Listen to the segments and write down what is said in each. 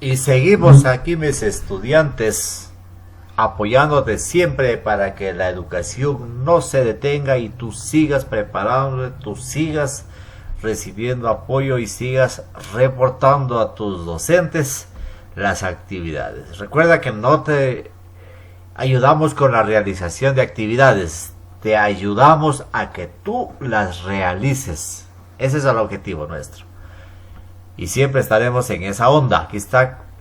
Y seguimos aquí, mis estudiantes, apoyándote siempre para que la educación no se detenga y tú sigas preparándote, tú sigas recibiendo apoyo y sigas reportando a tus docentes las actividades. Recuerda que no te ayudamos con la realización de actividades, te ayudamos a que tú las realices. Ese es el objetivo nuestro. Y siempre estaremos en esa onda. Aquí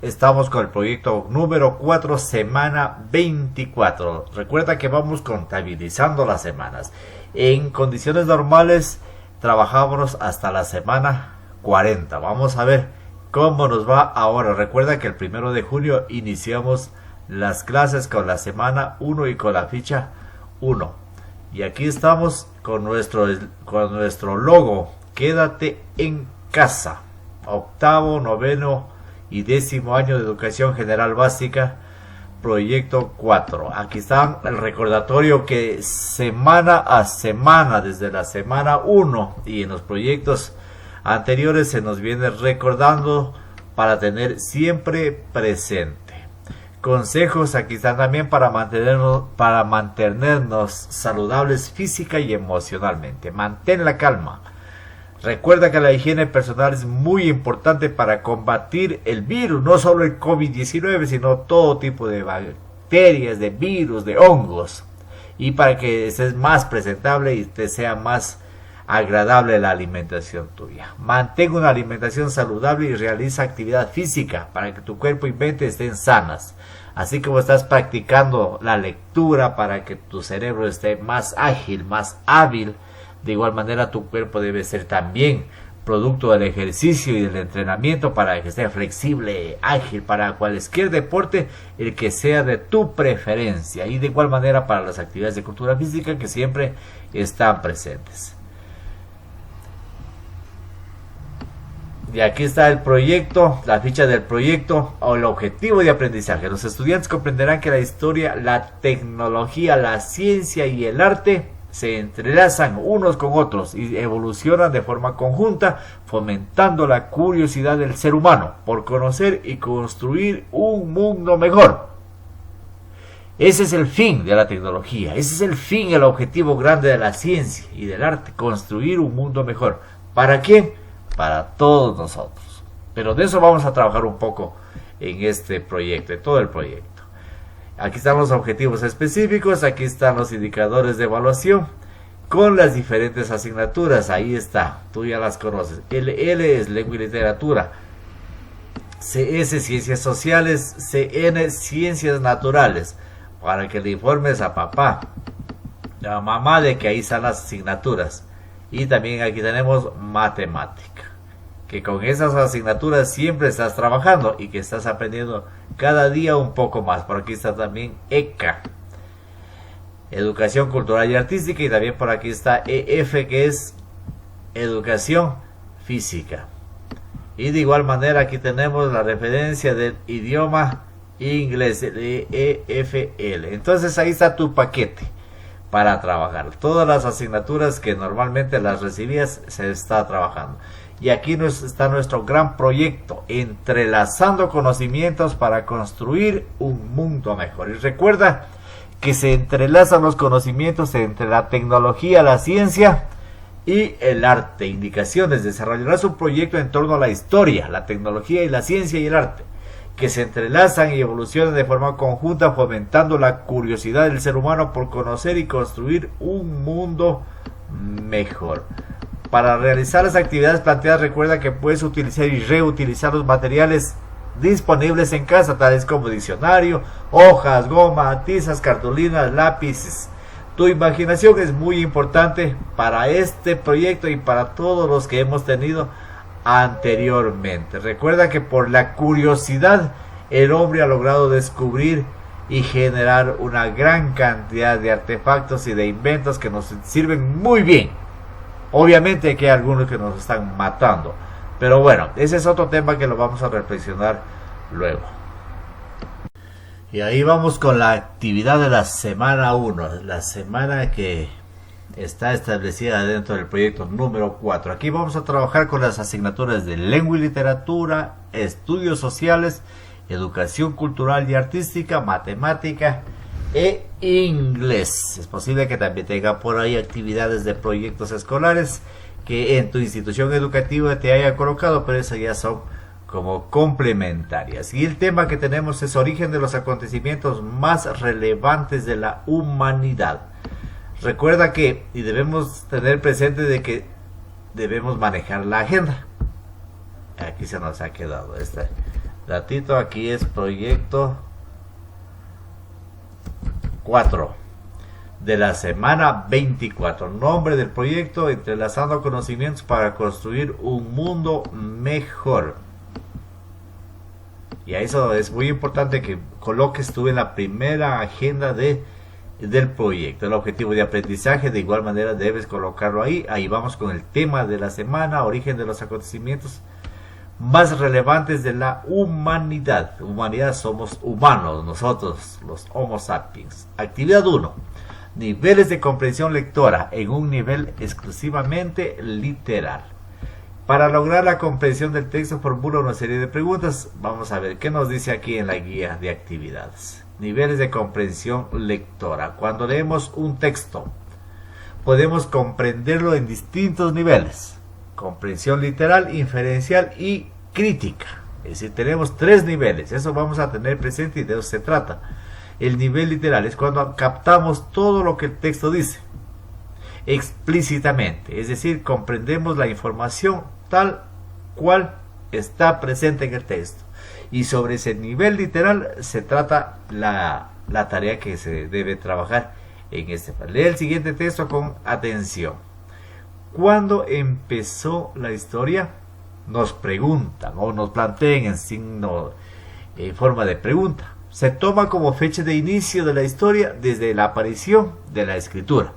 estamos con el proyecto número 4, semana 24. Recuerda que vamos contabilizando las semanas. En condiciones normales trabajamos hasta la semana 40. Vamos a ver cómo nos va ahora. Recuerda que el 1 de junio iniciamos las clases con la semana 1 y con la ficha 1. Y aquí estamos con nuestro logo. Quédate en casa. Octavo, noveno y 10º año de educación general básica, proyecto 4. Aquí está el recordatorio que semana a semana, desde la semana 1 y en los proyectos anteriores se nos viene recordando para tener siempre presente. Consejos aquí están también para mantenernos saludables física y emocionalmente. Mantén la calma. Recuerda que la higiene personal es muy importante para combatir el virus, no solo el COVID-19, sino todo tipo de bacterias, de virus, de hongos. Y para que estés más presentable y te sea más agradable la alimentación tuya. Mantén una alimentación saludable y realiza actividad física para que tu cuerpo y mente estén sanas. Así como estás practicando la lectura para que tu cerebro esté más ágil, más hábil. De igual manera tu cuerpo debe ser también producto del ejercicio y del entrenamiento para que esté flexible, ágil para cualquier deporte, el que sea de tu preferencia. Y de igual manera para las actividades de cultura física que siempre están presentes. Y aquí está el proyecto, la ficha del proyecto o el objetivo de aprendizaje. Los estudiantes comprenderán que la historia, la tecnología, la ciencia y el arte se entrelazan unos con otros y evolucionan de forma conjunta, fomentando la curiosidad del ser humano por conocer y construir un mundo mejor. Ese es el fin de la tecnología, ese es el fin, el objetivo grande de la ciencia y del arte, construir un mundo mejor. ¿Para quién? Para todos nosotros. Pero de eso vamos a trabajar un poco en este proyecto, en todo el proyecto. Aquí están los objetivos específicos, aquí están los indicadores de evaluación con las diferentes asignaturas. Ahí está, tú ya las conoces. L es lengua y literatura, CS ciencias sociales, CN ciencias naturales, para que le informes a papá, a mamá de que ahí están las asignaturas. Y también aquí tenemos matemática, que con esas asignaturas siempre estás trabajando y que estás aprendiendo cada día un poco más. Por aquí está también ECA, educación cultural y artística, y también por aquí está EF, que es educación física. Y de igual manera aquí tenemos la referencia del idioma inglés, el EFL. Entonces ahí está tu paquete para trabajar. Todas las asignaturas que normalmente las recibías se está trabajando. Y aquí está nuestro gran proyecto, entrelazando conocimientos para construir un mundo mejor. Y recuerda que se entrelazan los conocimientos entre la tecnología, la ciencia y el arte. Indicaciones: desarrollarás un proyecto en torno a la historia, la tecnología y la ciencia y el arte, que se entrelazan y evolucionan de forma conjunta, fomentando la curiosidad del ser humano por conocer y construir un mundo mejor. Para realizar las actividades planteadas, recuerda que puedes utilizar y reutilizar los materiales disponibles en casa, tales como diccionario, hojas, goma, tizas, cartulinas, lápices. Tu imaginación es muy importante para este proyecto y para todos los que hemos tenido anteriormente. Recuerda que por la curiosidad el hombre ha logrado descubrir y generar una gran cantidad de artefactos y de inventos que nos sirven muy bien. Obviamente que hay algunos que nos están matando, pero bueno, ese es otro tema que lo vamos a reflexionar luego. Y ahí vamos con la actividad de la semana 1, la semana que está establecida dentro del proyecto número 4. Aquí vamos a trabajar con las asignaturas de lengua y literatura, estudios sociales, educación cultural y artística, matemática e inglés. Es posible que también tenga por ahí actividades de proyectos escolares que en tu institución educativa te haya colocado, pero esas ya son como complementarias. Y el tema que tenemos es origen de los acontecimientos más relevantes de la humanidad. Recuerda que, y debemos tener presente de que debemos manejar la agenda. Aquí se nos ha quedado este datito. Aquí es proyecto 4 de la semana 24. Nombre del proyecto: entrelazando conocimientos para construir un mundo mejor. Y a eso es muy importante que coloques tú en la primera agenda del proyecto el objetivo de aprendizaje. De igual manera debes colocarlo ahí. Ahí vamos con el tema de la semana: origen de los acontecimientos más relevantes de la humanidad. Humanidad somos humanos, nosotros los Homo sapiens. Actividad 1: niveles de comprensión lectora en un nivel exclusivamente literal. Para lograr la comprensión del texto formula una serie de preguntas. Vamos a ver qué nos dice aquí en la guía de actividades. Niveles de comprensión lectora. Cuando leemos un texto, podemos comprenderlo en distintos niveles: comprensión literal, inferencial y crítica. Es decir, tenemos 3 niveles. Eso vamos a tener presente y de eso se trata. El nivel literal es cuando captamos todo lo que el texto dice explícitamente, es decir, comprendemos la información tal cual está presente en el texto. Y sobre ese nivel literal se trata la tarea que se debe trabajar en este plan. Lee el siguiente texto con atención. ¿Cuándo empezó la historia? Nos preguntan o nos plantean en signo, forma de pregunta. Se toma como fecha de inicio de la historia desde la aparición de la escritura,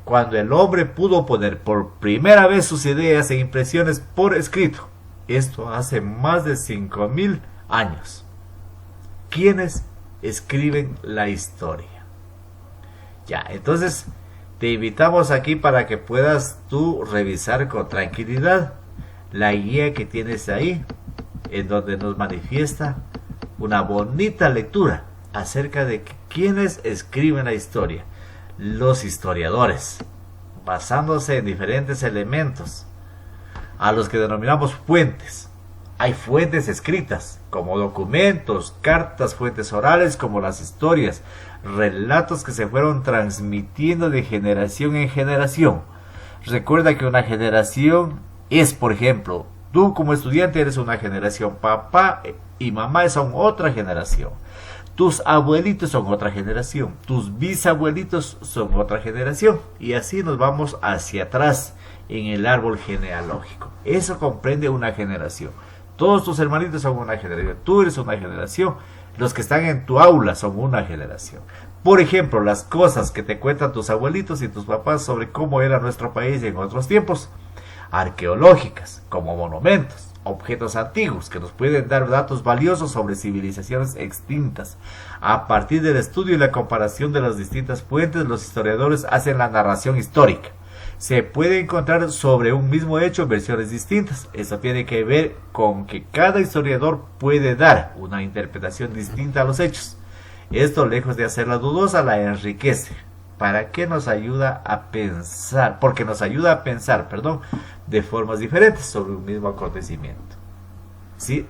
cuando el hombre pudo poner por primera vez sus ideas e impresiones por escrito. Esto hace más de 5000 años. ¿Quiénes escriben la historia? Ya, entonces te invitamos aquí para que puedas tú revisar con tranquilidad la guía que tienes ahí, en donde nos manifiesta una bonita lectura acerca de quiénes escriben la historia. Los historiadores, basándose en diferentes elementos a los que denominamos fuentes. Hay fuentes escritas como documentos, cartas, fuentes orales como las historias, relatos que se fueron transmitiendo de generación en generación. Recuerda que una generación es, por ejemplo, tú como estudiante eres una generación, papá y mamá son otra generación, tus abuelitos son otra generación, tus bisabuelitos son otra generación, y así nos vamos hacia atrás en el árbol genealógico. Eso comprende una generación. Todos tus hermanitos son una generación, tú eres una generación, los que están en tu aula son una generación. Por ejemplo, las cosas que te cuentan tus abuelitos y tus papás sobre cómo era nuestro país en otros tiempos, arqueológicas, como monumentos, objetos antiguos que nos pueden dar datos valiosos sobre civilizaciones extintas. A partir del estudio y la comparación de las distintas fuentes, los historiadores hacen la narración histórica. Se puede encontrar sobre un mismo hecho versiones distintas. Esto tiene que ver con que cada historiador puede dar una interpretación distinta a los hechos. Esto, lejos de hacerla dudosa, la enriquece. ¿Para qué nos ayuda a pensar? Porque nos ayuda a pensar, de formas diferentes sobre un mismo acontecimiento. ¿Sí?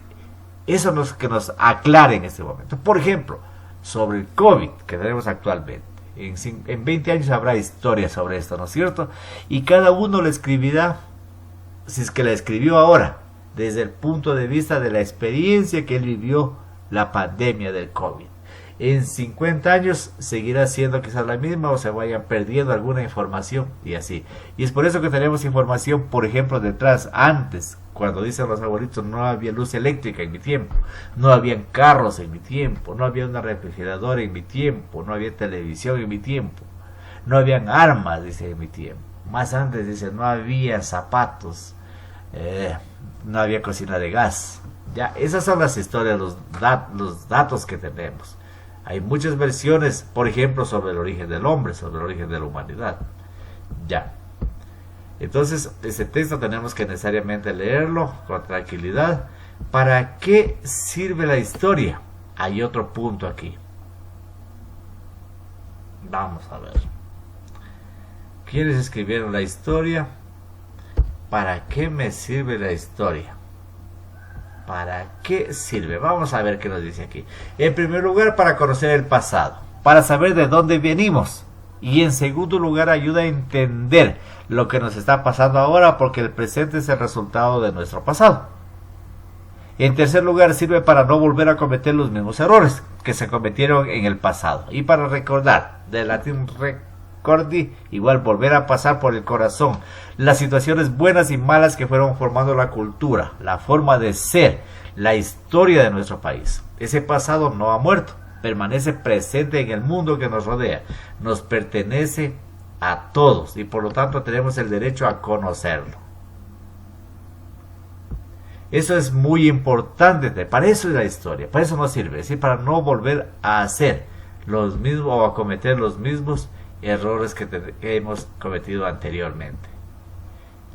Eso que nos aclare en este momento. Por ejemplo, sobre el COVID que tenemos actualmente. En 20 años habrá historia sobre esto, ¿no es cierto? Y cada uno la escribirá, si es que la escribió ahora, desde el punto de vista de la experiencia que él vivió la pandemia del COVID. En 50 años seguirá siendo quizás la misma o se vayan perdiendo alguna información y así. Y es por eso que tenemos información, por ejemplo, detrás. Antes, cuando dicen los abuelitos, no había luz eléctrica en mi tiempo, no habían carros en mi tiempo, no había una refrigeradora en mi tiempo, no había televisión en mi tiempo, no habían armas, dice, en mi tiempo. Más antes, dice, no había zapatos, no había cocina de gas. Ya, esas son las historias, los datos que tenemos. Hay muchas versiones, por ejemplo, sobre el origen del hombre, sobre el origen de la humanidad. Ya. Entonces, ese texto tenemos que necesariamente leerlo con tranquilidad. ¿Para qué sirve la historia? Hay otro punto aquí. Vamos a ver. ¿Quiénes escribieron la historia? ¿Para qué me sirve la historia? ¿Para qué sirve? Vamos a ver qué nos dice aquí. En primer lugar, para conocer el pasado, para saber de dónde venimos. Y en segundo lugar, ayuda a entender lo que nos está pasando ahora, porque el presente es el resultado de nuestro pasado. En tercer lugar, sirve para no volver a cometer los mismos errores que se cometieron en el pasado. Y para recordar, del latín recordi, igual volver a pasar por el corazón las situaciones buenas y malas que fueron formando la cultura, la forma de ser, la historia de nuestro país. Ese pasado no ha muerto, permanece presente en el mundo que nos rodea, nos pertenece a todos y por lo tanto tenemos el derecho a conocerlo. Eso es muy importante, para eso es la historia, para eso nos sirve, ¿sí? Para no volver a hacer los mismos o a cometer los mismos errores que hemos cometido anteriormente.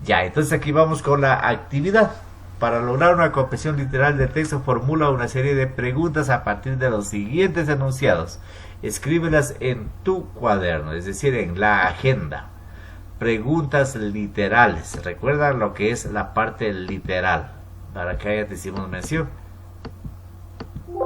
Ya, entonces aquí vamos con la actividad. Para lograr una comprensión literal del texto, formula una serie de preguntas a partir de los siguientes enunciados. Escríbelas en tu cuaderno, es decir, en la agenda. Preguntas literales. Recuerda lo que es la parte literal. Para que ya te hicimos mención.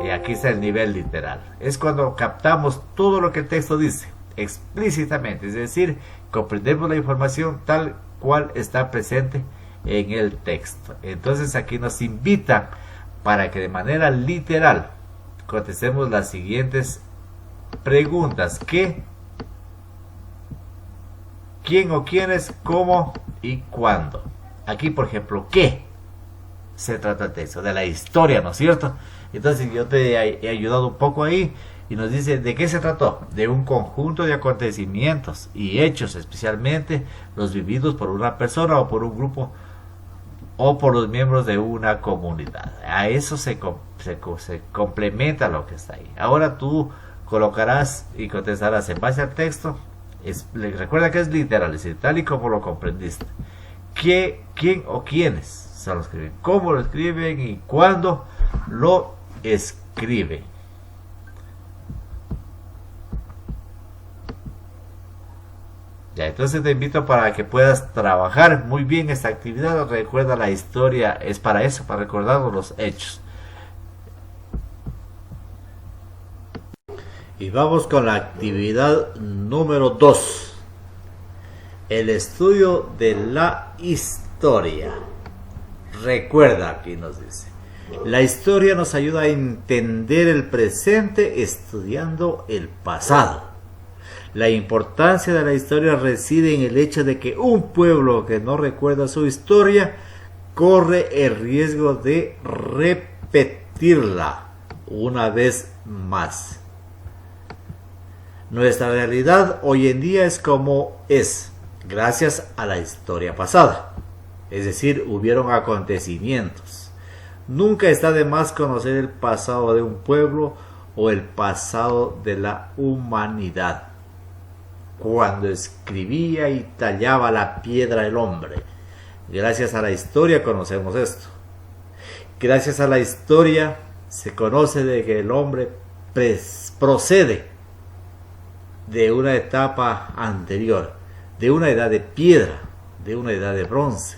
Y aquí está el nivel literal. Es cuando captamos todo lo que el texto dice explícitamente, es decir, comprendemos la información tal cual está presente en el texto. Entonces aquí nos invitan para que de manera literal contestemos las siguientes preguntas: ¿qué? ¿Quién o quiénes? ¿Cómo? ¿Y cuándo? Aquí, por ejemplo, ¿qué? Se trata el texto, de la historia, ¿no es cierto? Entonces yo te he ayudado un poco ahí y nos dice de qué se trató, de un conjunto de acontecimientos y hechos, especialmente los vividos por una persona o por un grupo o por los miembros de una comunidad. A eso se complementa lo que está ahí. Ahora tú colocarás y contestarás en base al texto. Recuerda que es literal, es decir, tal y como lo comprendiste. ¿Qué, quién o quiénes? Lo escriben, cómo lo escriben y cuándo lo escriben. Ya, entonces te invito para que puedas trabajar muy bien esta actividad. Recuerda, la historia es para eso, para recordar los hechos. Y vamos con la actividad número 2. El estudio de la historia. Recuerda, aquí nos dice, la historia nos ayuda a entender el presente estudiando el pasado. La importancia de la historia reside en el hecho de que un pueblo que no recuerda su historia corre el riesgo de repetirla una vez más. Nuestra realidad hoy en día es como es, gracias a la historia pasada. Es decir, hubieron acontecimientos. Nunca está de más conocer el pasado de un pueblo o el pasado de la humanidad. Cuando escribía y tallaba la piedra el hombre, gracias a la historia conocemos esto. Gracias a la historia se conoce de que el hombre procede de una etapa anterior, de una edad de piedra, de una edad de bronce,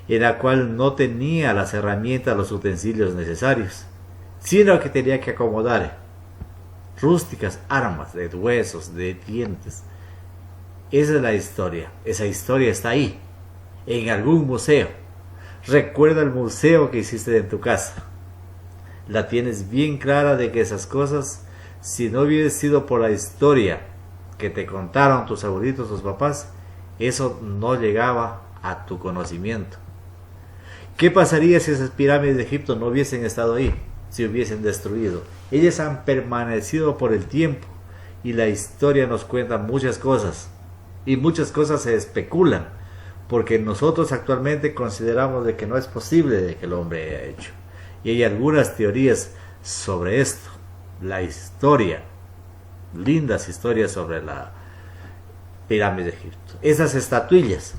en la cual no tenía las herramientas, los utensilios necesarios, sino que tenía que acomodar rústicas armas de huesos, de dientes. Esa es la historia. Esa historia está ahí, en algún museo. Recuerda el museo que hiciste en tu casa. La tienes bien clara de que esas cosas, si no hubiera sido por la historia que te contaron tus abuelitos, tus papás, eso no llegaba a tu conocimiento. ¿Qué pasaría si esas pirámides de Egipto no hubiesen estado ahí? Si hubiesen destruido. Ellas han permanecido por el tiempo y la historia nos cuenta muchas cosas y muchas cosas se especulan porque nosotros actualmente consideramos de que no es posible de que el hombre haya hecho, y hay algunas teorías sobre esto. La historia, lindas historias sobre pirámides de Egipto. Esas estatuas,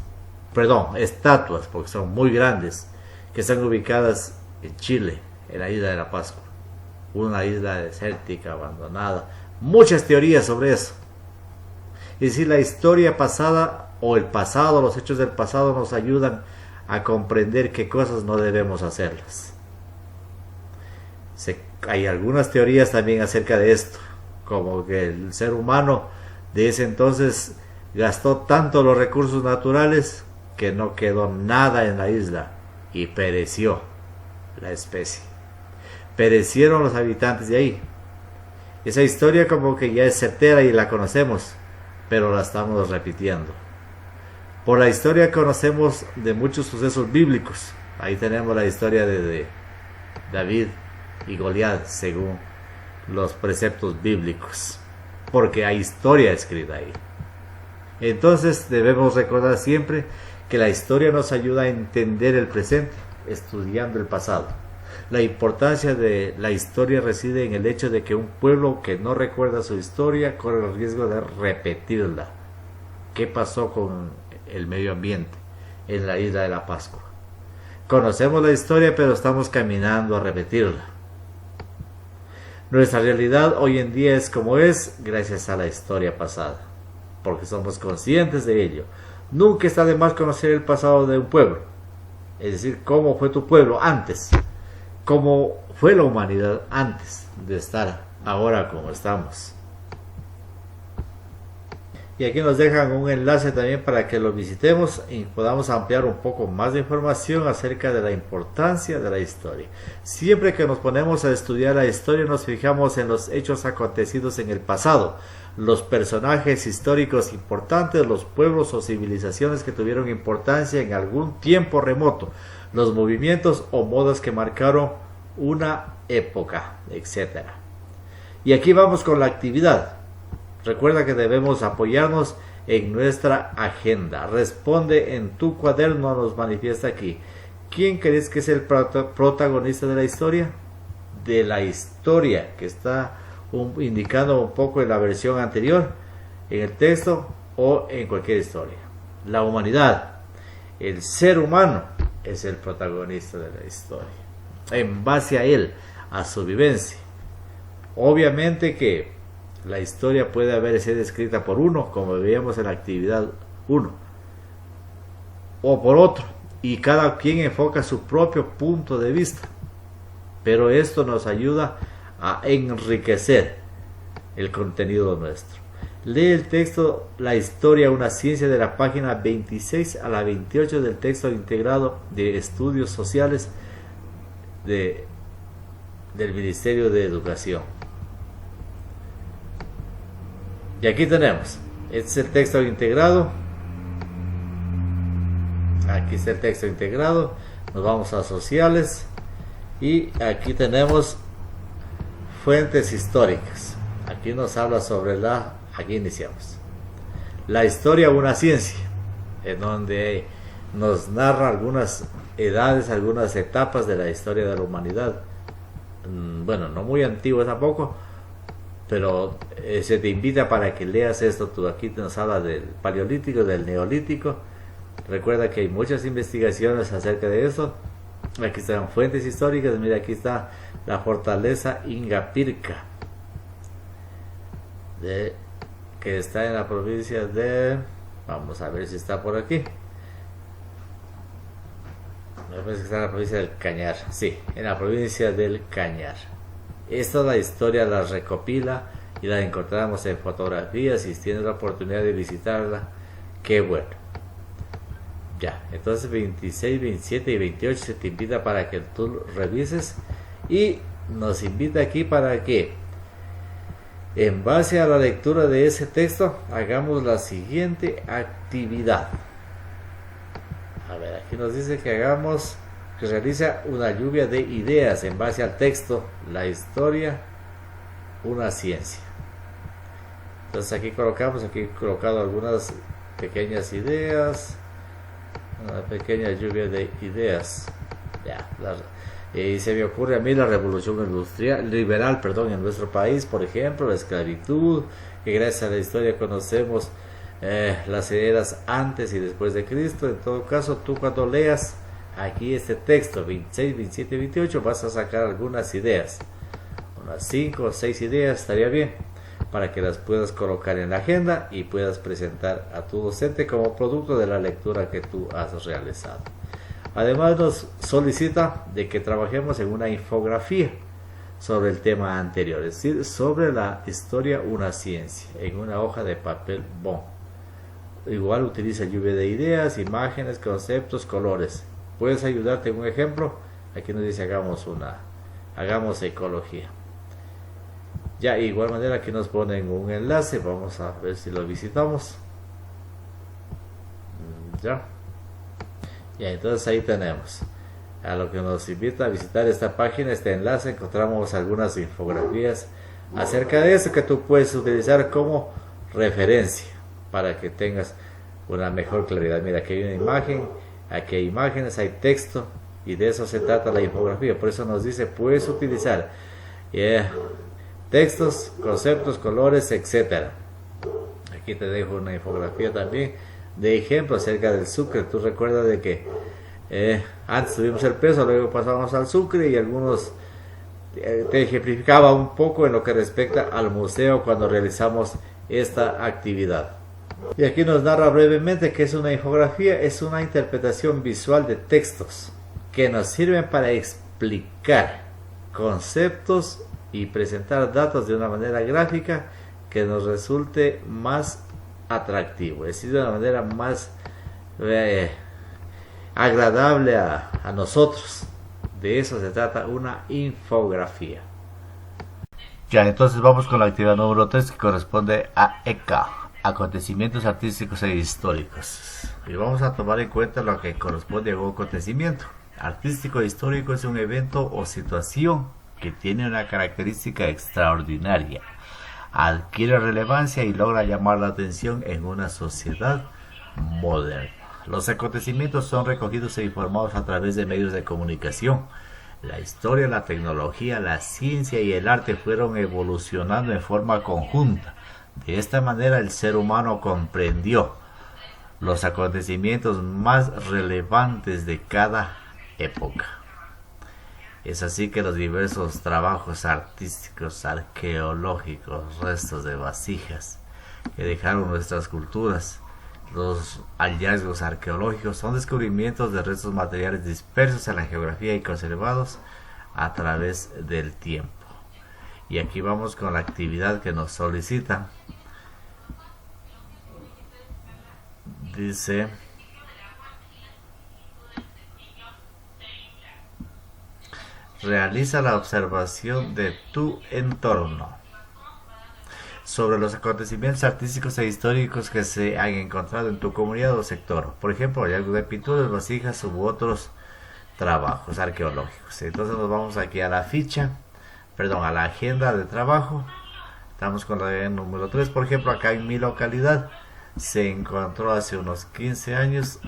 porque son muy grandes, que están ubicadas en Chile, en la isla de la Pascua, una isla desértica, abandonada. Muchas teorías sobre eso. Es decir, la historia pasada o el pasado, los hechos del pasado nos ayudan a comprender qué cosas no debemos hacerlas. Hay algunas teorías también acerca de esto, como que el ser humano de ese entonces gastó tanto los recursos naturales que no quedó nada en la isla y pereció la especie. Perecieron los habitantes de ahí. Esa historia como que ya es certera y la conocemos, pero la estamos repitiendo. Por la historia conocemos de muchos sucesos bíblicos. Ahí tenemos la historia de David y Goliat según los preceptos bíblicos, porque hay historia escrita ahí. Entonces debemos recordar siempre que la historia nos ayuda a entender el presente estudiando el pasado. La importancia de la historia reside en el hecho de que un pueblo que no recuerda su historia corre el riesgo de repetirla. ¿Qué pasó con el medio ambiente en la isla de la Pascua? Conocemos la historia, pero estamos caminando a repetirla. Nuestra realidad hoy en día es como es gracias a la historia pasada, porque somos conscientes de ello. Nunca está de más conocer el pasado de un pueblo, es decir, cómo fue tu pueblo antes, cómo fue la humanidad antes de estar ahora como estamos. Y aquí nos dejan un enlace también para que lo visitemos y podamos ampliar un poco más de información acerca de la importancia de la historia. Siempre que nos ponemos a estudiar la historia nos fijamos en los hechos acontecidos en el pasado, los personajes históricos importantes, los pueblos o civilizaciones que tuvieron importancia en algún tiempo remoto, los movimientos o modas que marcaron una época, etc. Y aquí vamos con la actividad. Recuerda que debemos apoyarnos en nuestra agenda. Responde en tu cuaderno, nos manifiesta aquí. ¿Quién crees que es el protagonista de la historia? De la historia que está indicando un poco en la versión anterior, en el texto o en cualquier historia. La humanidad, el ser humano es el protagonista de la historia. En base a él, a su vivencia. Obviamente que la historia puede haber sido escrita por uno, como veíamos en la actividad 1, o por otro, y cada quien enfoca su propio punto de vista. Pero esto nos ayuda a enriquecer el contenido nuestro. Lee el texto La historia, una ciencia, de la página 26 a la 28 del texto integrado de estudios sociales del Ministerio de Educación. Y aquí tenemos, este es el texto integrado. Aquí está el texto integrado. Nos vamos a sociales y aquí tenemos fuentes históricas. Aquí nos habla sobre aquí iniciamos. La historia, una ciencia, en donde nos narra algunas edades, algunas etapas de la historia de la humanidad. Bueno, no muy antigua tampoco, pero se te invita para que leas esto. Tú aquí nos habla del paleolítico, del neolítico. Recuerda que hay muchas investigaciones acerca de eso. Aquí están fuentes históricas. Mira, aquí está la fortaleza Ingapirca, que está en la provincia de... Vamos a ver si está por aquí. Me parece que está en la provincia del Cañar. Sí, en la provincia del Cañar. Esta la historia la recopila y la encontramos en fotografías. Si tienes la oportunidad de visitarla, qué bueno. Ya, entonces 26, 27 y 28 se te invita para que tú revises. Y nos invita aquí para que, en base a la lectura de ese texto, hagamos la siguiente actividad. A ver, aquí nos dice que realiza una lluvia de ideas en base al texto, la historia, una ciencia. Entonces aquí he colocado algunas pequeñas ideas, una pequeña lluvia de ideas. Ya, y se me ocurre a mí la revolución liberal, en nuestro país, por ejemplo, la esclavitud, que gracias a la historia conocemos las eras antes y después de Cristo. En todo caso, tú cuando leas aquí este texto 26, 27 y 28 vas a sacar algunas ideas, unas 5 o 6 ideas estaría bien, para que las puedas colocar en la agenda y puedas presentar a tu docente como producto de la lectura que tú has realizado. Además nos solicita de que trabajemos en una infografía sobre el tema anterior, es decir, sobre la historia una ciencia, en una hoja de papel bond. Igual utiliza lluvia de ideas, imágenes, conceptos, colores. ¿Puedes ayudarte en un ejemplo? Aquí nos dice hagamos ecología. Ya, igual manera que nos ponen un enlace, vamos a ver si lo visitamos. Ya, entonces ahí tenemos a lo que nos invita a visitar esta página, este enlace. Encontramos algunas infografías acerca de eso que tú puedes utilizar como referencia para que tengas una mejor claridad. Mira, aquí hay una imagen, aquí hay imágenes, hay texto, y de eso se trata la infografía. Por eso nos dice, puedes utilizar textos, conceptos, colores, etcétera. Aquí te dejo una infografía también de ejemplo acerca del sucre. Tú recuerdas de que antes tuvimos el peso, luego pasamos al sucre, y algunos te ejemplificaba un poco en lo que respecta al museo cuando realizamos esta actividad. Y aquí nos narra brevemente que es una infografía, es una interpretación visual de textos que nos sirven para explicar conceptos y presentar datos de una manera gráfica que nos resulte más atractivo, es decir, de una manera más agradable a nosotros. De eso se trata una infografía. Ya, entonces vamos con la actividad número 3, que corresponde a ECA, acontecimientos artísticos e históricos. Y vamos a tomar en cuenta lo que corresponde a un acontecimiento artístico e histórico. Es un evento o situación que tiene una característica extraordinaria, adquiere relevancia y logra llamar la atención en una sociedad moderna. Los acontecimientos son recogidos e informados a través de medios de comunicación. La historia, la tecnología, la ciencia y el arte fueron evolucionando en forma conjunta. De esta manera el ser humano comprendió los acontecimientos más relevantes de cada época. Es así que los diversos trabajos artísticos, arqueológicos, restos de vasijas que dejaron nuestras culturas, los hallazgos arqueológicos son descubrimientos de restos materiales dispersos en la geografía y conservados a través del tiempo. Y aquí vamos con la actividad que nos solicita. Dice: realiza la observación de tu entorno sobre los acontecimientos artísticos e históricos que se han encontrado en tu comunidad o sector. Por ejemplo, hallazgos de pinturas, vasijas u otros trabajos arqueológicos. Entonces nos vamos aquí a la a la agenda de trabajo. Estamos con la número 3. Por ejemplo, acá en mi localidad se encontró hace unos 15 años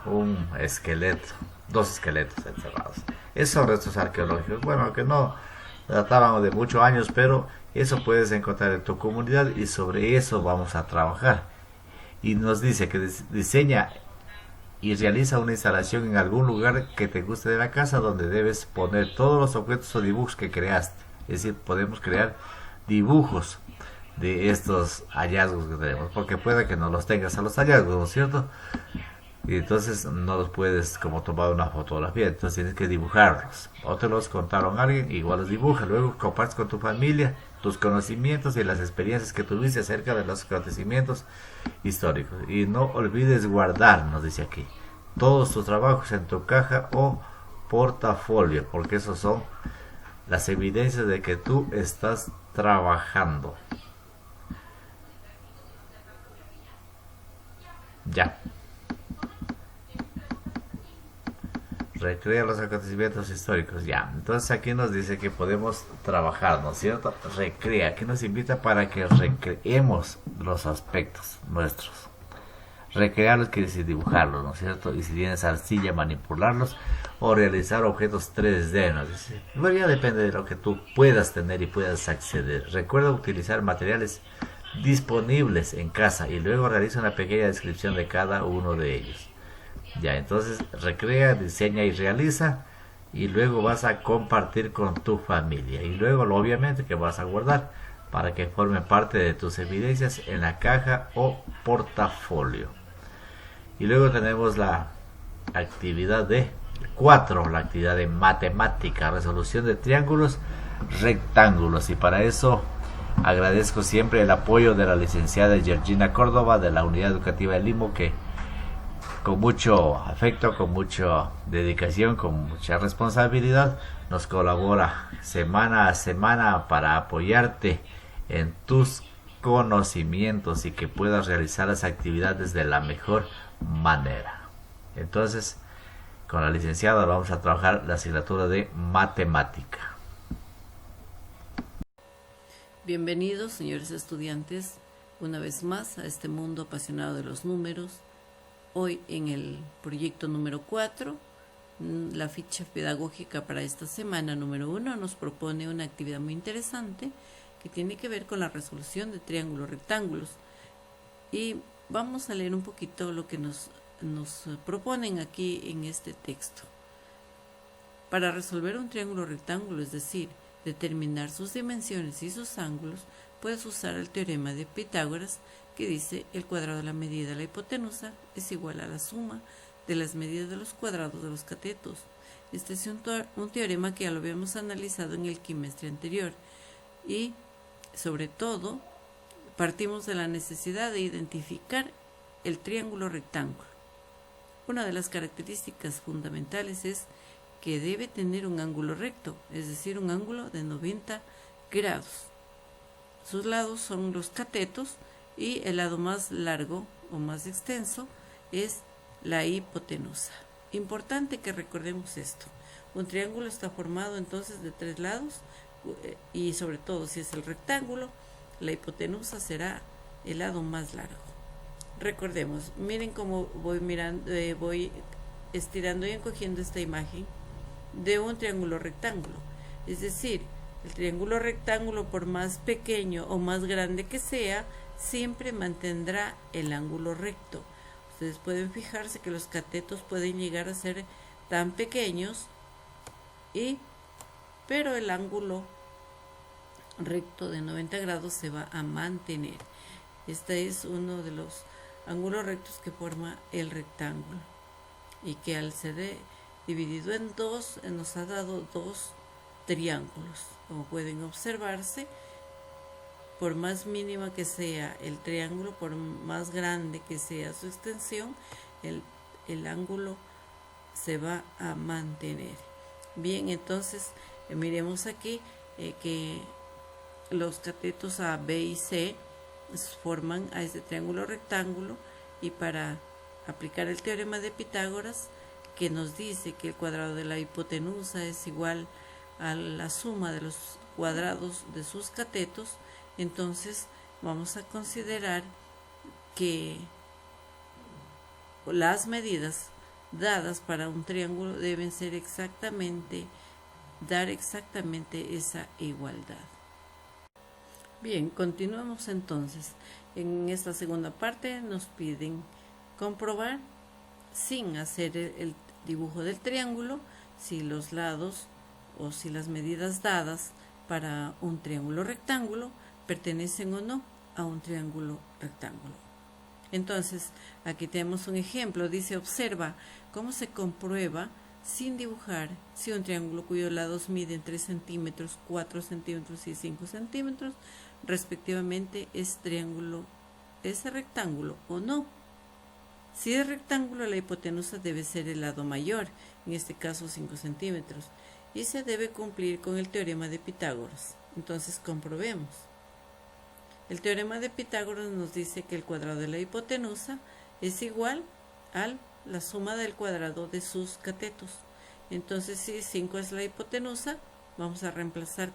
un esqueleto, 2 esqueletos enterrados. Esos son restos arqueológicos, bueno, que no databan de muchos años, pero eso puedes encontrar en tu comunidad y sobre eso vamos a trabajar. Y nos dice que diseña y realiza una instalación en algún lugar que te guste de la casa, donde debes poner todos los objetos o dibujos que creaste. Es decir, podemos crear dibujos de estos hallazgos que tenemos, porque puede que no los tengas a los hallazgos, ¿no es cierto? Y entonces no los puedes como tomar una fotografía, entonces tienes que dibujarlos, o te los contaron a alguien, igual los dibujas, luego compartes con tu familia tus conocimientos y las experiencias que tuviste acerca de los acontecimientos históricos. Y no olvides guardar, nos dice aquí, todos tus trabajos en tu caja o portafolio, porque esos son las evidencias de que tú estás trabajando. Ya. Recrea los acontecimientos históricos. Ya, entonces aquí nos dice que podemos trabajar, ¿no es cierto? Recrea, aquí nos invita para que recreemos los aspectos nuestros. Recrearlos quiere decir dibujarlos, ¿no es cierto? Y si tienes arcilla, manipularlos o realizar objetos 3D, ¿no? Dice, bueno, ya depende de lo que tú puedas tener y puedas acceder. Recuerda utilizar materiales disponibles en casa y luego realiza una pequeña descripción de cada uno de ellos. Ya, entonces recrea, diseña y realiza y luego vas a compartir con tu familia y luego obviamente que vas a guardar para que formen parte de tus evidencias en la caja o portafolio. Y luego tenemos la actividad de 4, la actividad de matemática, resolución de triángulos rectángulos, y para eso agradezco siempre el apoyo de la licenciada Georgina Córdoba de la Unidad Educativa de Limo, que con mucho afecto, con mucha dedicación, con mucha responsabilidad nos colabora semana a semana para apoyarte en tus conocimientos y que puedas realizar las actividades de la mejor manera. Entonces, con la licenciada vamos a trabajar la asignatura de matemática. Bienvenidos, señores estudiantes, una vez más a este mundo apasionado de los números. Hoy en el proyecto número 4, la ficha pedagógica para esta semana número 1 nos propone una actividad muy interesante que tiene que ver con la resolución de triángulos rectángulos. Y vamos a leer un poquito lo que nos proponen aquí en este texto. Para resolver un triángulo rectángulo, es decir, determinar sus dimensiones y sus ángulos, puedes usar el teorema de Pitágoras, que dice el cuadrado de la medida de la hipotenusa es igual a la suma de las medidas de los cuadrados de los catetos. Este es un teorema que ya lo habíamos analizado en el quimestre anterior y, sobre todo, partimos de la necesidad de identificar el triángulo rectángulo. Una de las características fundamentales es que debe tener un ángulo recto, es decir, un ángulo de 90 grados. Sus lados son los catetos y el lado más largo o más extenso es la hipotenusa. Importante que recordemos esto. Un triángulo está formado entonces de 3 lados y sobre todo si es el rectángulo, la hipotenusa será el lado más largo. Recordemos, miren cómo voy estirando y encogiendo esta imagen de un triángulo rectángulo. Es decir, el triángulo rectángulo, por más pequeño o más grande que sea, siempre mantendrá el ángulo recto. Ustedes pueden fijarse que los catetos pueden llegar a ser tan pequeños, pero el ángulo recto de 90 grados se va a mantener. Este es uno de los ángulos rectos que forma el rectángulo y que al ser dividido en dos nos ha dado dos triángulos. Como pueden observarse, por más mínima que sea el triángulo, por más grande que sea su extensión, el ángulo se va a mantener. Bien, entonces miremos aquí que los catetos A, B y C forman a este triángulo rectángulo, y para aplicar el teorema de Pitágoras, que nos dice que el cuadrado de la hipotenusa es igual a la suma de los cuadrados de sus catetos, entonces vamos a considerar que las medidas dadas para un triángulo deben ser dar exactamente esa igualdad. Bien, continuamos entonces. En esta segunda parte nos piden comprobar, sin hacer el dibujo del triángulo, si los lados o si las medidas dadas para un triángulo rectángulo pertenecen o no a un triángulo rectángulo. Entonces, aquí tenemos un ejemplo. Dice, observa cómo se comprueba sin dibujar si un triángulo cuyos lados miden 3 centímetros, 4 centímetros y 5 centímetros, respectivamente, es rectángulo o no. Si es rectángulo, la hipotenusa debe ser el lado mayor, en este caso 5 centímetros, y se debe cumplir con el teorema de Pitágoras. Entonces, comprobemos. El teorema de Pitágoras nos dice que el cuadrado de la hipotenusa es igual a la suma del cuadrado de sus catetos. Entonces, si 5 es la hipotenusa, vamos a reemplazar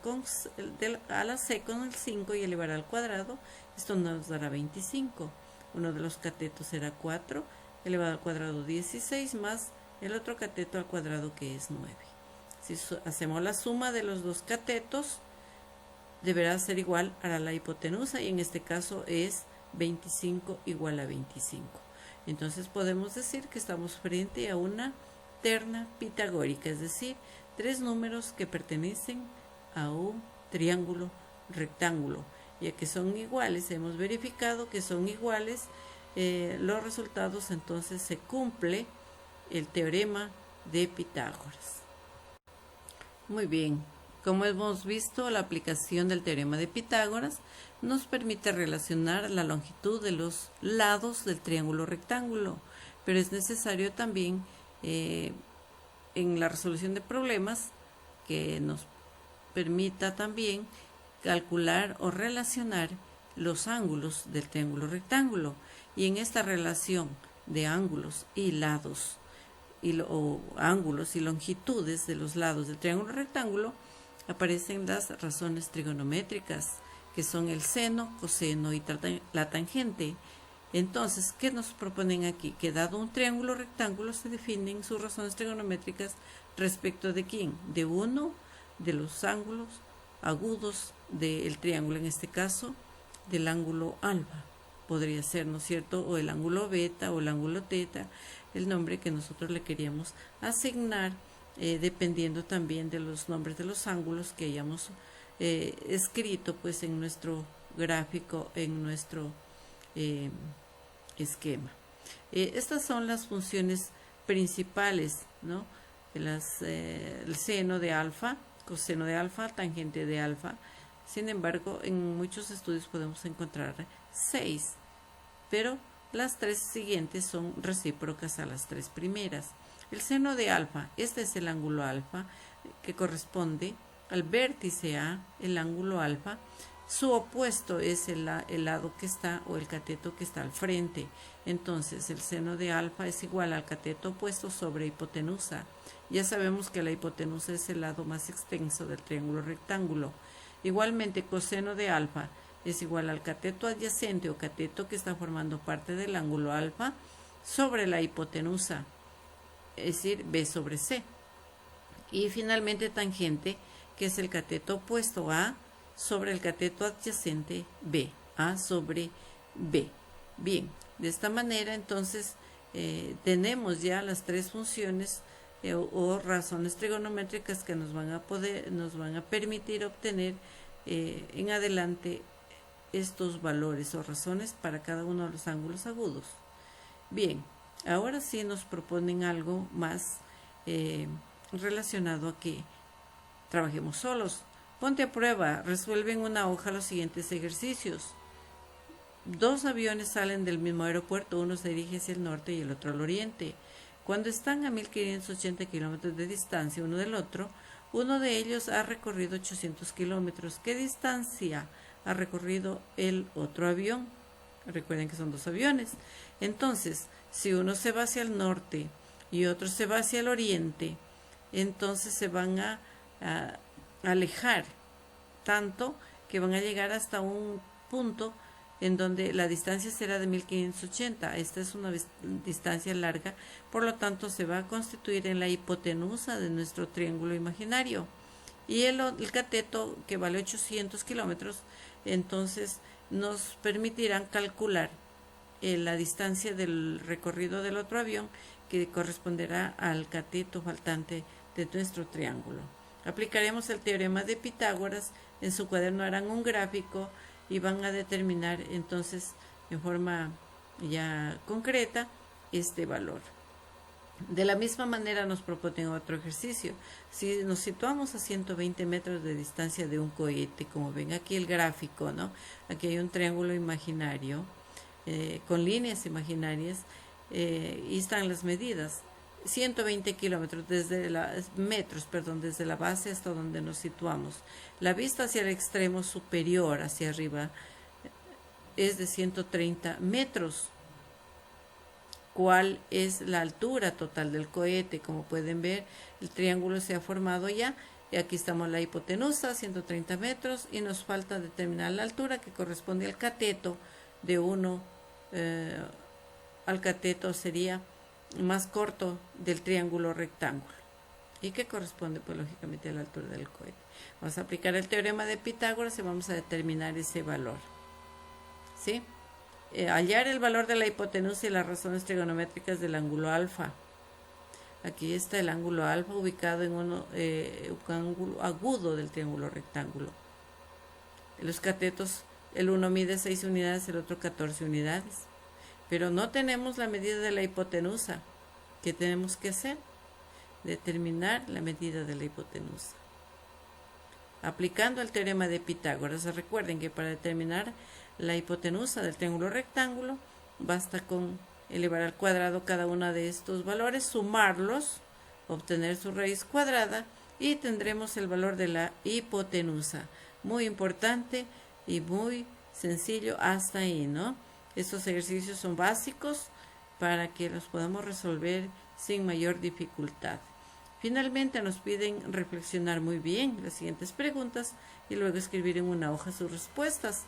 a la c con el 5 y elevar al cuadrado. Esto nos dará 25. Uno de los catetos será 4, elevado al cuadrado 16, más el otro cateto al cuadrado, que es 9. Si hacemos la suma de los dos catetos, deberá ser igual a la hipotenusa, y en este caso es 25 igual a 25. Entonces podemos decir que estamos frente a una terna pitagórica, es decir, tres números que pertenecen a un triángulo rectángulo. Ya que son iguales, hemos verificado que son iguales los resultados, entonces se cumple el teorema de Pitágoras. Muy bien, como hemos visto, la aplicación del teorema de Pitágoras nos permite relacionar la longitud de los lados del triángulo rectángulo, pero es necesario también en la resolución de problemas que nos permita también calcular o relacionar los ángulos del triángulo rectángulo, y en esta relación de ángulos y lados o ángulos y longitudes de los lados del triángulo rectángulo aparecen las razones trigonométricas, que son el seno, coseno y la tangente. Entonces, ¿qué nos proponen aquí? Que dado un triángulo rectángulo se definen sus razones trigonométricas respecto de quién, de uno de los ángulos agudos del triángulo, en este caso del ángulo alfa, podría ser, ¿no es cierto?, o el ángulo beta o el ángulo teta, el nombre que nosotros le queríamos asignar, dependiendo también de los nombres de los ángulos que hayamos escrito pues en nuestro gráfico, en nuestro esquema. Estas son las funciones principales, ¿no? El seno de alfa, coseno de alfa, tangente de alfa. Sin embargo, en muchos estudios podemos encontrar 6, pero las 3 siguientes son recíprocas a las 3 primeras. El seno de alfa, este es el ángulo alfa, que corresponde al vértice A, el ángulo alfa. Su opuesto es el lado que está, o el cateto que está al frente. Entonces, el seno de alfa es igual al cateto opuesto sobre hipotenusa. Ya sabemos que la hipotenusa es el lado más extenso del triángulo rectángulo. Igualmente, coseno de alfa es igual al cateto adyacente o cateto que está formando parte del ángulo alfa sobre la hipotenusa, es decir, B sobre C. Y finalmente, tangente, que es el cateto opuesto A sobre el cateto adyacente B, A sobre B. Bien, de esta manera entonces tenemos ya las 3 funciones o razones trigonométricas que nos van a permitir obtener en adelante estos valores o razones para cada uno de los ángulos agudos. Bien, ahora sí nos proponen algo más relacionado a que trabajemos solos. Ponte a prueba, resuelve en una hoja los siguientes ejercicios. 2 aviones salen del mismo aeropuerto, uno se dirige hacia el norte y el otro al oriente. Cuando están a 1580 kilómetros de distancia uno del otro, uno de ellos ha recorrido 800 kilómetros. ¿Qué distancia ha recorrido el otro avión? Recuerden que son 2 aviones. Entonces, si uno se va hacia el norte y otro se va hacia el oriente, entonces se van a alejar tanto que van a llegar hasta un punto en donde la distancia será de 1580. Esta es una distancia larga, por lo tanto se va a constituir en la hipotenusa de nuestro triángulo imaginario. Y el cateto, que vale 800 kilómetros, entonces nos permitirán calcular la distancia del recorrido del otro avión, que corresponderá al cateto faltante de nuestro triángulo. Aplicaremos el teorema de Pitágoras. En su cuaderno harán un gráfico y van a determinar entonces en forma ya concreta este valor. De la misma manera nos proponen otro ejercicio. Si nos situamos a 120 metros de distancia de un cohete, como ven aquí el gráfico, ¿no? Aquí hay un triángulo imaginario con líneas imaginarias y están las medidas. 120 kilómetros desde la base hasta donde nos situamos. La vista hacia el extremo superior, hacia arriba, es de 130 metros. ¿Cuál es la altura total del cohete? Como pueden ver, el triángulo se ha formado ya. Y aquí estamos la hipotenusa, 130 metros, y nos falta determinar la altura que corresponde al cateto de 1 al cateto sería más corto del triángulo rectángulo. y que corresponde pues lógicamente a la altura del cohete. Vamos a aplicar el teorema de Pitágoras y vamos a determinar ese valor. ¿Sí? Hallar el valor de la hipotenusa y las razones trigonométricas del ángulo alfa. Aquí está el ángulo alfa ubicado en un ángulo agudo del triángulo rectángulo. Los catetos, el uno mide 6 unidades, el otro 14 unidades. Pero no tenemos la medida de la hipotenusa. ¿Qué tenemos que hacer? Determinar la medida de la hipotenusa. Aplicando el teorema de Pitágoras, recuerden que para determinar la hipotenusa del triángulo rectángulo, basta con elevar al cuadrado cada uno de estos valores, sumarlos, obtener su raíz cuadrada y tendremos el valor de la hipotenusa. Muy importante y muy sencillo hasta ahí, ¿no? Estos ejercicios son básicos para que los podamos resolver sin mayor dificultad. Finalmente nos piden reflexionar muy bien las siguientes preguntas y luego escribir en una hoja sus respuestas.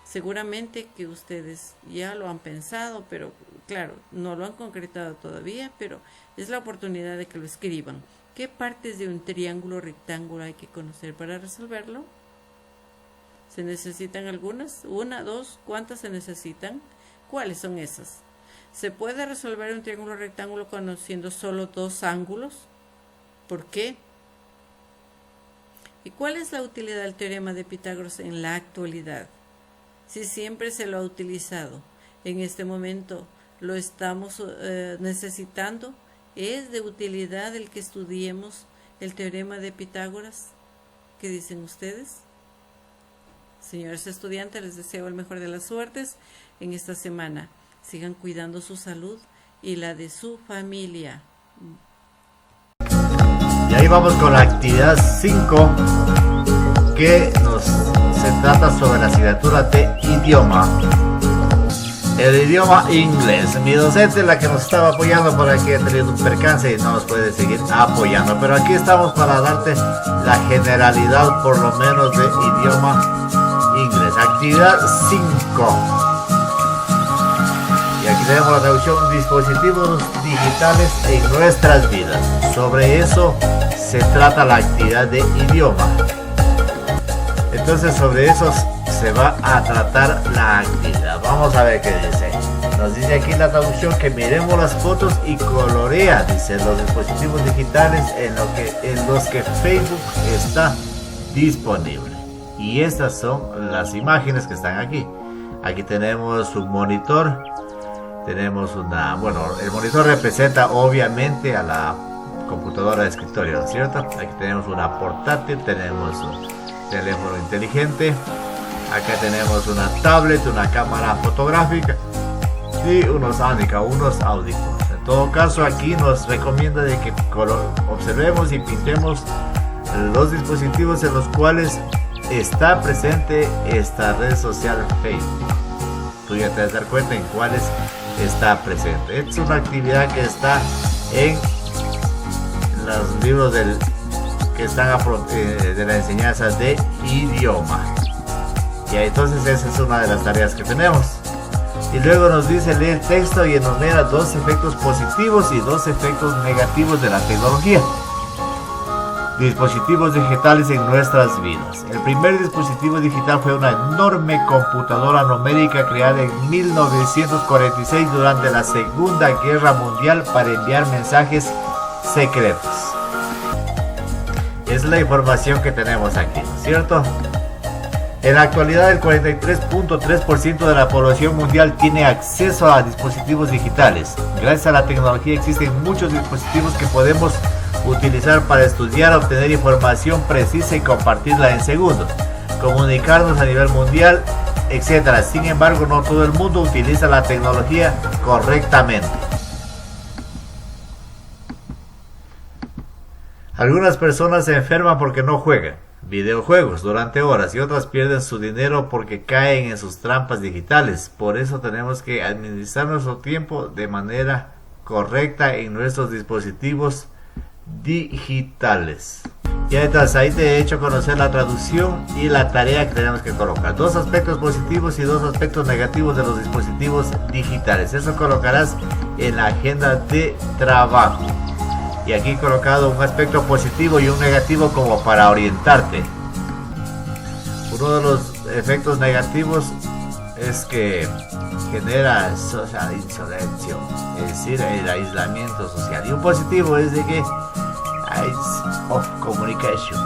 Seguramente que ustedes ya lo han pensado, pero claro, no lo han concretado todavía, pero es la oportunidad de que lo escriban. ¿Qué partes de un triángulo rectángulo hay que conocer para resolverlo? ¿Se necesitan algunas? ¿Una, dos? ¿Cuántas se necesitan? ¿Cuáles son esas? ¿Se puede resolver un triángulo rectángulo conociendo solo dos ángulos? ¿Por qué? ¿Y cuál es la utilidad del teorema de Pitágoras en la actualidad? Si siempre se lo ha utilizado, en este momento lo estamos necesitando, ¿es de utilidad el que estudiemos el teorema de Pitágoras? ¿Qué dicen ustedes? Señores estudiantes, les deseo el mejor de las suertes en esta semana. Sigan cuidando su salud y la de su familia. Y ahí vamos con la actividad 5, que se trata sobre la asignatura de idioma. El idioma inglés. Mi docente, la que nos estaba apoyando por aquí, ha tenido un percance y no nos puede seguir apoyando. Pero aquí estamos para darte la generalidad, por lo menos, de idioma inglés. Actividad 5. Y aquí tenemos la traducción: dispositivos digitales en nuestras vidas. Sobre eso se trata la actividad de idioma. Entonces sobre eso se va a tratar la actividad. Vamos a ver qué dice. Nos dice aquí la traducción que miremos las fotos y colorea, dice, los dispositivos digitales en los que Facebook está disponible. Y estas son las imágenes que están aquí. Aquí tenemos un monitor. Tenemos el monitor representa obviamente a la computadora de escritorio, ¿no es cierto? Aquí tenemos una portátil, tenemos un teléfono inteligente, acá tenemos una tablet, una cámara fotográfica y unos audífonos. En todo caso, aquí nos recomienda de que observemos y pintemos los dispositivos en los cuales está presente esta red social Facebook. Tú ya te vas a dar cuenta en cuáles está presente. Esta es una actividad que está en los libros que están de la enseñanza de idioma. Y entonces esa es una de las tareas que tenemos. Y luego nos dice leer el texto y enumera 2 efectos positivos y 2 efectos negativos de la tecnología. Dispositivos digitales en nuestras vidas. El primer dispositivo digital fue una enorme computadora numérica creada en 1946 durante la Segunda Guerra Mundial para enviar mensajes secretos. Es la información que tenemos aquí, ¿no es cierto? En la actualidad, el 43.3% de la población mundial tiene acceso a dispositivos digitales. Gracias a la tecnología existen muchos dispositivos que podemos utilizar para estudiar, obtener información precisa y compartirla en segundos, comunicarnos a nivel mundial, etc. Sin embargo, no todo el mundo utiliza la tecnología correctamente. Algunas personas se enferman porque no juegan videojuegos durante horas y otras pierden su dinero porque caen en sus trampas digitales. Por eso tenemos que administrar nuestro tiempo de manera correcta en nuestros dispositivos digitales. Ya entonces ahí te he hecho conocer la traducción y la tarea que tenemos que colocar. 2 aspectos positivos y 2 aspectos negativos de los dispositivos digitales. Eso colocarás en la agenda de trabajo. y aquí he colocado un aspecto positivo y un negativo como para orientarte. Uno de los efectos negativos es que genera social insolencia, es decir, el aislamiento social, y un positivo es de que Eyes of Communication,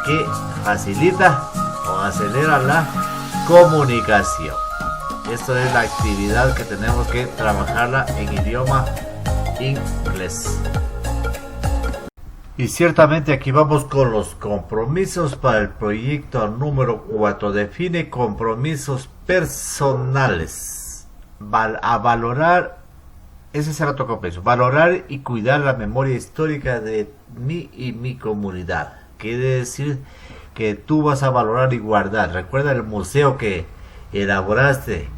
que facilita o acelera la comunicación. Esto es la actividad que tenemos que trabajarla en idioma inglés. Y ciertamente aquí vamos con los compromisos para el proyecto número 4. Define compromisos personales. A valorar, ese será tu compromiso. Valorar y cuidar la memoria histórica de mí y mi comunidad. Quiere decir que tú vas a valorar y guardar. Recuerda el museo que elaboraste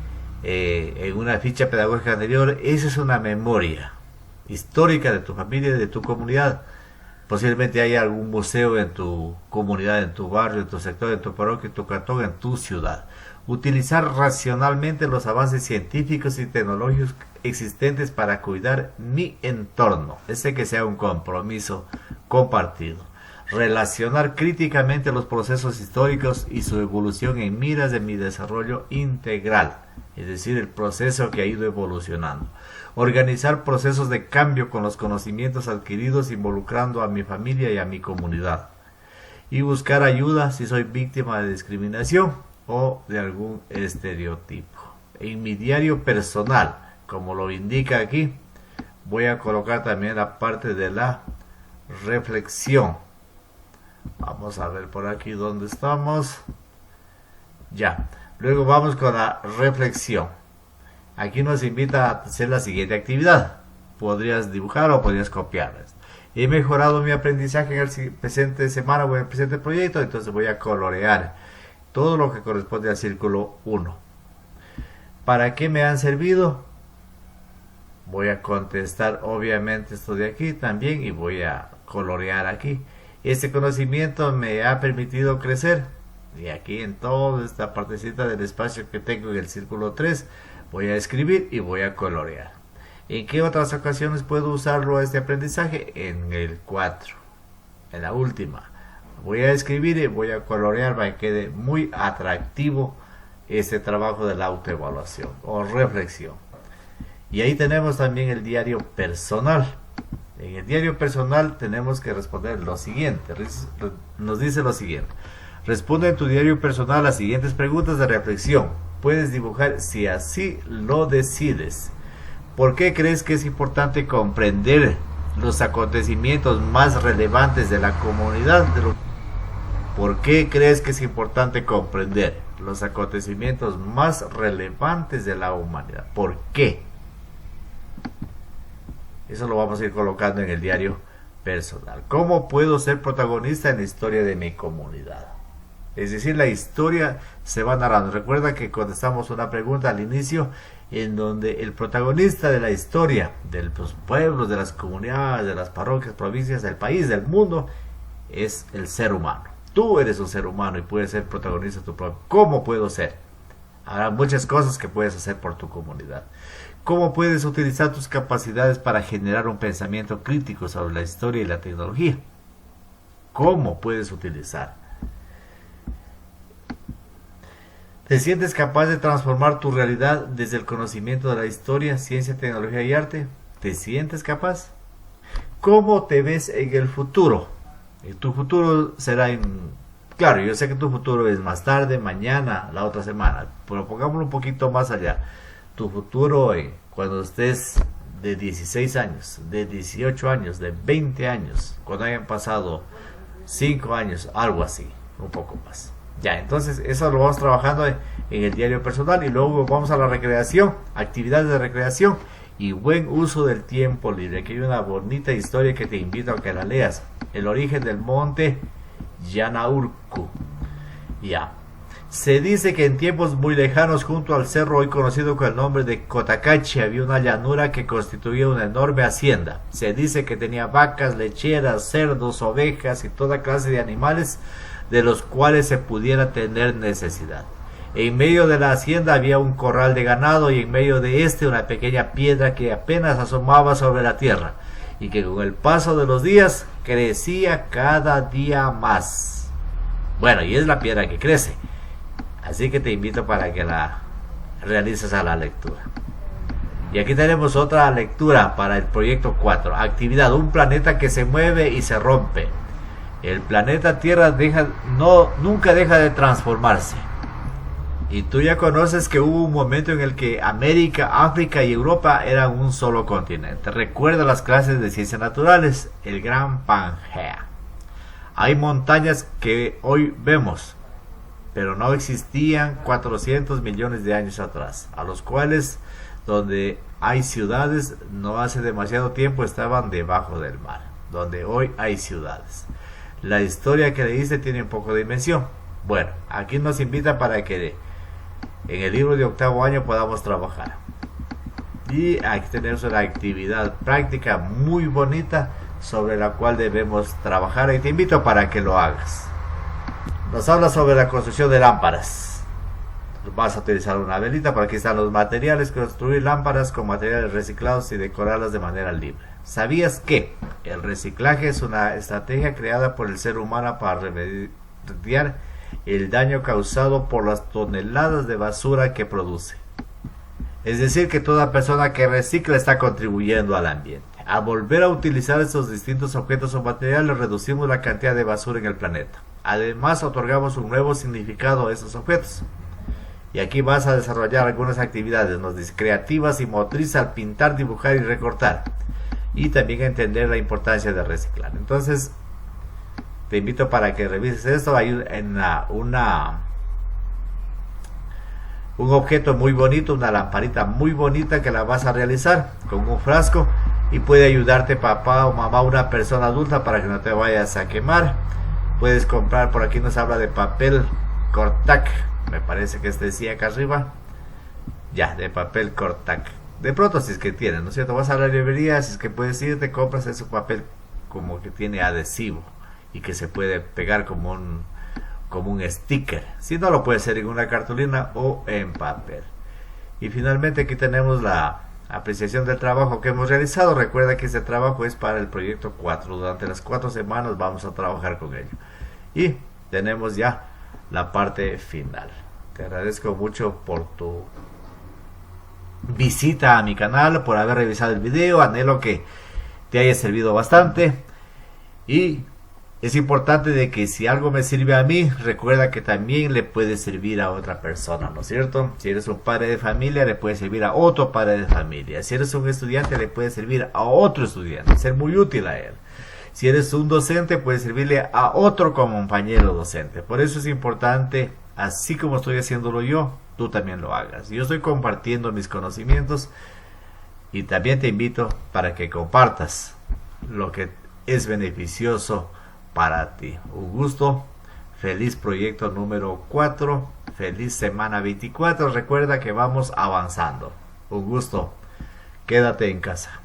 en una ficha pedagógica anterior. Esa es una memoria histórica de tu familia y de tu comunidad. Posiblemente haya algún museo en tu comunidad, en tu barrio, en tu sector, en tu parroquia, en tu cantón, en tu ciudad. Utilizar racionalmente los avances científicos y tecnológicos existentes para cuidar mi entorno. Ese que sea un compromiso compartido. Relacionar críticamente los procesos históricos y su evolución en miras de mi desarrollo integral. Es decir, el proceso que ha ido evolucionando. Organizar procesos de cambio con los conocimientos adquiridos involucrando a mi familia y a mi comunidad. Y buscar ayuda si soy víctima de discriminación o de algún estereotipo. En mi diario personal, como lo indica aquí, voy a colocar también la parte de la reflexión. Vamos a ver por aquí dónde estamos. Ya. Luego vamos con la reflexión. Aquí nos invita a hacer la siguiente actividad. Podrías dibujar o podrías copiarlas. He mejorado mi aprendizaje en el presente semana o en el presente proyecto, entonces voy a colorear todo lo que corresponde al círculo 1. ¿Para qué me han servido? Voy a contestar obviamente esto de aquí también y voy a colorear aquí. Este conocimiento me ha permitido crecer. Y aquí en toda esta partecita del espacio que tengo en el círculo 3 voy a escribir y voy a colorear. ¿En qué otras ocasiones puedo usarlo este aprendizaje? En el 4, en la última. Voy a escribir y voy a colorear para que quede muy atractivo este trabajo de la autoevaluación o reflexión. Y ahí tenemos también el diario personal. En el diario personal tenemos que responder lo siguiente. Nos dice lo siguiente. Responde en tu diario personal las siguientes preguntas de reflexión. Puedes dibujar si así lo decides. ¿Por qué crees que es importante comprender los acontecimientos más relevantes de la comunidad? ¿Por qué crees que es importante comprender los acontecimientos más relevantes de la humanidad? ¿Por qué? Eso lo vamos a ir colocando en el diario personal. ¿Cómo puedo ser protagonista en la historia de mi comunidad? Es decir, la historia se va narrando. Recuerda que contestamos una pregunta al inicio en donde el protagonista de la historia de los pueblos, de las comunidades, de las parroquias, provincias, del país, del mundo, es el ser humano. Tú eres un ser humano y puedes ser protagonista de tu propio. ¿Cómo puedo ser? Habrá muchas cosas que puedes hacer por tu comunidad. ¿Cómo puedes utilizar tus capacidades para generar un pensamiento crítico sobre la historia y la tecnología? ¿Cómo puedes utilizar? ¿Te sientes capaz de transformar tu realidad desde el conocimiento de la historia, ciencia, tecnología y arte? ¿Te sientes capaz? ¿Cómo te ves en el futuro? Tu futuro será Claro, yo sé que tu futuro es más tarde, mañana, la otra semana, pero pongámoslo un poquito más allá. Tu futuro cuando estés de 16 años, de 18 años, de 20 años, cuando hayan pasado 5 años, algo así, un poco más. Ya, entonces eso lo vamos trabajando en el diario personal y luego vamos a la recreación, actividades de recreación y buen uso del tiempo libre. Aquí hay una bonita historia que te invito a que la leas. El origen del monte Yanaurku. Ya. Se dice que en tiempos muy lejanos junto al cerro hoy conocido con el nombre de Cotacachi había una llanura que constituía una enorme hacienda. Se dice que tenía vacas, lecheras, cerdos, ovejas y toda clase de animales de los cuales se pudiera tener necesidad. En medio de la hacienda había un corral de ganado y en medio de este una pequeña piedra que apenas asomaba sobre la tierra. y que con el paso de los días crecía cada día más. Bueno, y es la piedra que crece. Así que te invito para que la realices a la lectura. Y aquí tenemos otra lectura para el proyecto 4. Actividad: un planeta que se mueve y se rompe. El planeta Tierra nunca deja de transformarse. Y tú ya conoces que hubo un momento en el que América, África y Europa eran un solo continente. Recuerda las clases de ciencias naturales, el Gran Pangea. Hay montañas que hoy vemos, pero no existían 400 millones de años atrás, a los cuales donde hay ciudades no hace demasiado tiempo estaban debajo del mar, donde hoy hay ciudades. La historia que leíste tiene un poco de dimensión. Bueno, aquí nos invita para que en el libro de octavo año podamos trabajar. Y aquí tenemos una actividad práctica muy bonita sobre la cual debemos trabajar y te invito para que lo hagas. Nos habla sobre la construcción de lámparas. Vas a utilizar una velita. Por aquí están los materiales: construir lámparas con materiales reciclados y decorarlas de manera libre. ¿Sabías que el reciclaje es una estrategia creada por el ser humano para remediar el daño causado por las toneladas de basura que produce? Es decir, que toda persona que recicla está contribuyendo al ambiente. Al volver a utilizar estos distintos objetos o materiales, reducimos la cantidad de basura en el planeta. Además, otorgamos un nuevo significado a estos objetos. Y aquí vas a desarrollar algunas actividades, nos dice, creativas y motrices al pintar, dibujar y recortar. Y también a entender la importancia de reciclar. Entonces, te invito para que revises esto. Hay un objeto muy bonito, una lamparita muy bonita que la vas a realizar con un frasco. Y puede ayudarte papá o mamá, una persona adulta, para que no te vayas a quemar. Puedes comprar, por aquí nos habla de papel Cortac. Me parece que decía acá arriba. Ya, de papel Cortac. De pronto, si es que tiene, ¿no es cierto? Vas a la librería, si es que puedes ir, te compras ese papel como que tiene adhesivo y que se puede pegar como un sticker. Si no, lo puedes hacer en una cartulina o en papel. Y finalmente aquí tenemos la apreciación del trabajo que hemos realizado. Recuerda que este trabajo es para el proyecto 4. Durante las 4 semanas vamos a trabajar con ello. Y tenemos ya la parte final. Te agradezco mucho por tu visita a mi canal, por haber revisado el video. Anhelo que te haya servido bastante. Y es importante de que si algo me sirve a mí, recuerda que también le puede servir a otra persona, ¿no es cierto? Si eres un padre de familia, le puede servir a otro padre de familia. Si eres un estudiante, le puede servir a otro estudiante, ser muy útil a él. Si eres un docente, puede servirle a otro compañero docente. Por eso es importante, así como estoy haciéndolo yo, tú también lo hagas. Yo estoy compartiendo mis conocimientos y también te invito para que compartas lo que es beneficioso para ti. Un gusto, feliz proyecto número 4, feliz semana 24. Recuerda que vamos avanzando. Un gusto, quédate en casa.